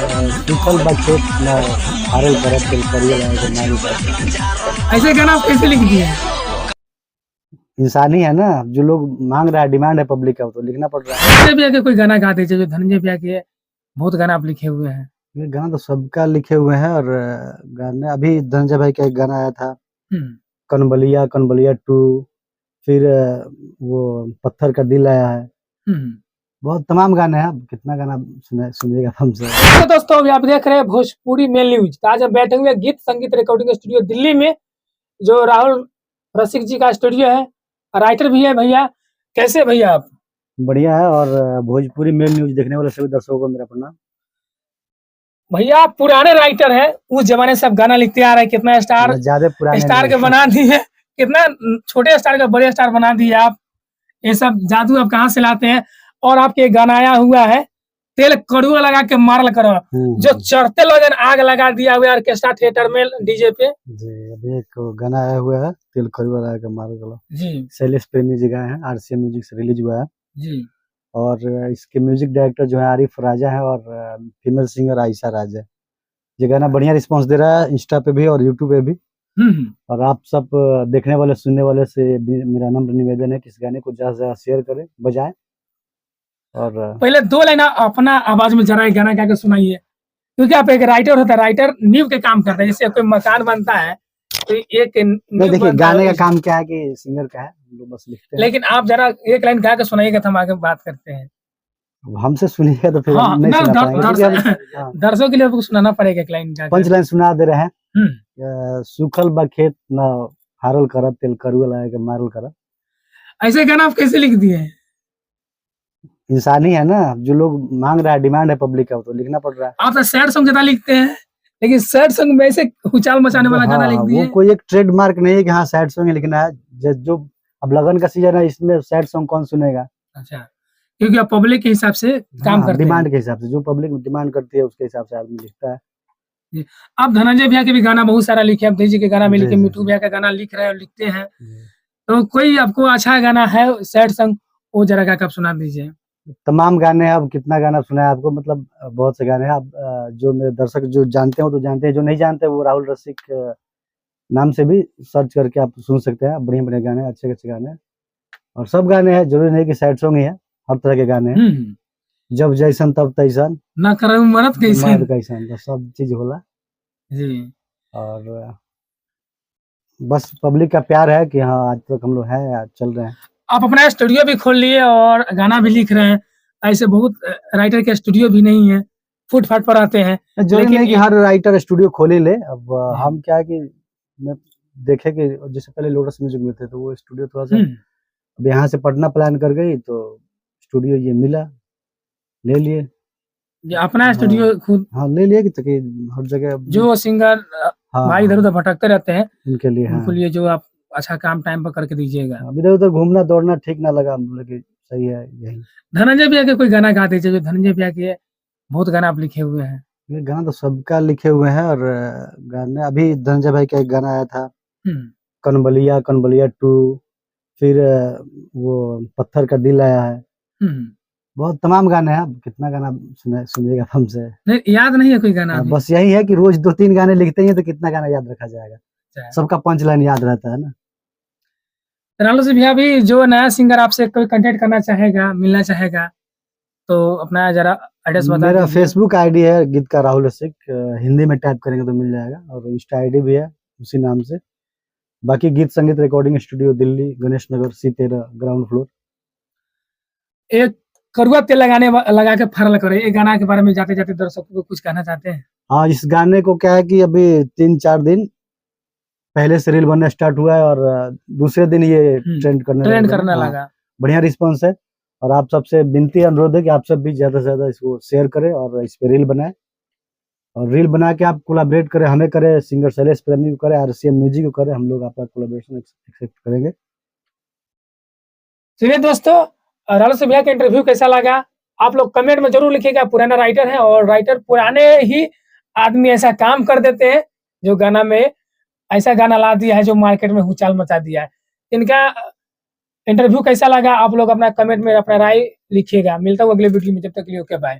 सूखल बा खेत न हारल करत तेल करिया लागे नारी करत। ऐसे गाना आप कैसे लिख दिए? इंसानी है ना, जो लोग मांग रहा है, डिमांड है पब्लिक का, तो लिखना पड़ रहा है। धनंजय भैया के कोई गाना गा दीजिए, जो धनंजय भैया के बहुत गाना आप लिखे हुए हैं। ये गाना तो सबका लिखे हुए हैं, और गाने अभी धनंजय भाई का एक गाना आया था, हम्म, कनबलिया कनबलिया 2, फिर वो पत्थर का दिल आया है। हम्म। बहुत तमाम गाने हैं, अब कितना गाना सुनिएगा हमसे। तो दोस्तों अभी आप देख रहे हैं भोजपुरी मेल न्यूज। तो आज हम बैठे हुए हैं गीत संगीत रिकॉर्डिंग स्टूडियो दिल्ली में, जो राहुल रसिक जी का स्टूडियो है। राइटर भी है भैया। कैसे भैया आप? बढ़िया है, और भोजपुरी मेल न्यूज देखने वाले सभी दर्शकों को मेरा प्रणाम। भैया आप पुराने राइटर हैं, उस जमाने से आप गाना लिखते आ रहे हैं। कितना स्टार ज्यादा पुराने स्टार के नहीं। बना दिए, कितना छोटे स्टार का बड़े स्टार बना दिए आप। ये सब जादू आप कहाँ से लाते हैं? और आपके एक गाना आया हुआ है, तेल कड़ुआ लगा के मारल करो, जो चढ़ते लोग आग लगा दिया हुआ ऑर्केस्ट्रा थिएटर में डीजे पे। जी, अभी एक गाना आया हुआ है, तेल कड़ुआ लगा के मारल करो जी शैलेश प्रेमी जी गाए हैं, आरसीएम म्यूजिक से रिलीज हुआ है। जी और इसके म्यूजिक डायरेक्टर जो है आरिफ राजा है, और फीमेल सिंगर आयशा राज है। ये गाना बढ़िया रिस्पांस दे रहा है, इंस्टा पे भी और यूट्यूब पे भी। और आप सब देखने वाले सुनने वाले से मेरा नम्र निवेदन है कि इस गाने को ज्यादा से ज्यादा शेयर करें, बजाएं। और पहले 2 लाइन अपना आवाज में जरा गाना गा के सुनाइए, क्योंकि आप एक राइटर होता है, राइटर नींव के काम करता है। जैसे कोई मकान बनता है तो एक नहीं, देखिए गाने का काम क्या है कि सिंगर का है, हम लोग बस लिखते हैं। लेकिन आप जरा एक लाइन गा के सुनाइएगा तो हम आगे बात करते हैं। हमसे सुनिएगा तो फिर हाँ, नहीं सुना पाएंगे, क्योंकि हम दर्शकों के लिए आपको सुनाना पड़ेगा एक लाइन गा के। पंच लाइन सुना दे रहे हैं। सूखल बा खेत न हारल करत तेल करुआ लगा के मारल करत। ऐसे गाना आप कैसे लिख दिए? इंसानी है ना, जो लोग मांग रहा है, डिमांड है पब्लिक का, तो लिखना पड़ रहा है। आप तो सैड सॉन्ग ज्यादा लिखते हैं, लेकिन सैड सॉन्ग में ऐसे उछाल मचाने वाला गाना लिख दिए। वो कोई एक ट्रेडमार्क नहीं है कि हाँ सैड सॉन्ग ही लिखना है। जो अब लगन का सीजन है, इसमें सैड सॉन्ग कौन सुनेगा? अच्छा, क्योंकि आप पब्लिक के हिसाब से काम करते डिमांड हैं। के हिसाब से, जो पब्लिक डिमांड करती है उसके हिसाब से आदमी लिखता है। जी। आप धनंजय भैया के भी गाना बहुत सारा लिखे, आप जी के गाना में जी, लिखे, जी, मिठू जी। भैया का गाना लिख रहे हैं और लिखते हैं। जी। तो कोई आपको अच्छा गाना है सैड सॉन्ग, वो जरा गा के आप सुना दीजिए। तमाम गाने हैं, अब कितना गाना सुना है आपको, मतलब बहुत से गाने हैं। आप जो मेरे दर्शक जो जानते हो तो जानते हैं, जो नहीं जानते वो राहुल रसिक नाम से भी सर्च करके आप सुन सकते हैं। बढ़िया बढ़िया गाने, अच्छे अच्छे गाने हैं। और सब गाने हैं, जरूरी नहीं कि सैड सॉन्ग ही है, हर तरह के गाने हैं। जब जैसन तब तैसन, ना करम मरद कैसन, तो सब चीज होला। जी। और बस पब्लिक का प्यार है कि हाँ आज तक हम लोग हैं, चल रहे हैं। आप अपना स्टूडियो भी खोल लिए और गाना भी लिख रहे हैं। ऐसे बहुत राइटर के स्टूडियो भी नहीं है, फुटपाथ पर आते हैं। जरूरी नहीं कि हर राइटर स्टूडियो खोले ले। अब हम क्या है कि मैं देखे कि जैसे पहले लोटस म्यूजिक में थे, तो वो स्टूडियो थोड़ा सा अब यहाँ से पटना प्लान कर गई, तो स्टूडियो ये मिला, ले लिए। अपना स्टूडियो खुद ले लिए कि हर जगह जो सिंगर भाई इधर उधर भटकते रहते हैं उनके लिए, उनको लिए जो आप अच्छा काम टाइम पर करके दीजिएगा। इधर उधर घूमना दौड़ना ठीक ना लगा, हम बोले कि सही है यही। धनंजय भैया के कोई गाना गा दीजिए, जो धनंजय भैया के बहुत गाना आप लिखे हुए हैं। ये गाना तो सबका लिखे हुए हैं, और गाने अभी धनंजय भाई का एक गाना आया था, कनबलिया कनबलिया 2, फिर वो पत्थर का दिल आया है। बहुत तमाम गाने हैं, अब कितना गाना सुनिएगा हमसे। नहीं याद नहीं है कोई गाना? बस यही है कि रोज 2-3 गाने लिखते हैं तो कितना गाना याद रखा जाएगा। सबका पंच लाइन याद रहता है ना। राहुल से भैया भी जो नया सिंगर आपसे कोई कांटेक्ट करना चाहेगा, मिलना चाहेगा, तो अपना जरा एड्रेस बता दीजिए। मेरा फेसबुक आईडी है गीत का राहुल रसिक, हिंदी में टाइप करेंगे तो मिल जाएगा, और इंस्टा आईडी भी है उसी नाम से। बाकी गीत संगीत recording studio Delhi, Ganesh Nagar C13 ground floor. एक कड़ुआ तेल लगा के फरल करे, एक गाना के बारे में जाते जाते दर्शकों को कुछ कहना चाहते हैं? हाँ, इस गाने को क्या है कि अभी 3-4 दिन पहले से रील बनना स्टार्ट हुआ है, और दूसरे दिन ये ट्रेंड करने लगा। बढ़िया रिस्पांस है, और आप सबसे विनती अनुरोध है कि आप सब भी ज्यादा से ज्यादा इसको शेयर करें और इस पे रील बनाएं, और रील बना के आप कोलैबोरेट करें, हमें करें, सिंगर शैलेश प्रेमी को करें, आरसीएम म्यूजिक को करें, हम लोग आपका कोलैबोरेशन एक्सेप्ट करेंगे। चलिए दोस्तों, राहुल से भैया का इंटरव्यू कैसा लगा आप लोग कमेंट में जरूर लिखिएगा। पुराना राइटर है, और राइटर पुराने ही आदमी ऐसा काम कर देते हैं, जो गाना में ऐसा गाना ला दिया है जो मार्केट में हुचाल मचा दिया है। इनका इंटरव्यू कैसा लगा आप लोग अपना कमेंट में अपना राय लिखिएगा। मिलता हूँ अगले वीडियो में, जब तक के लिए ओके बाय।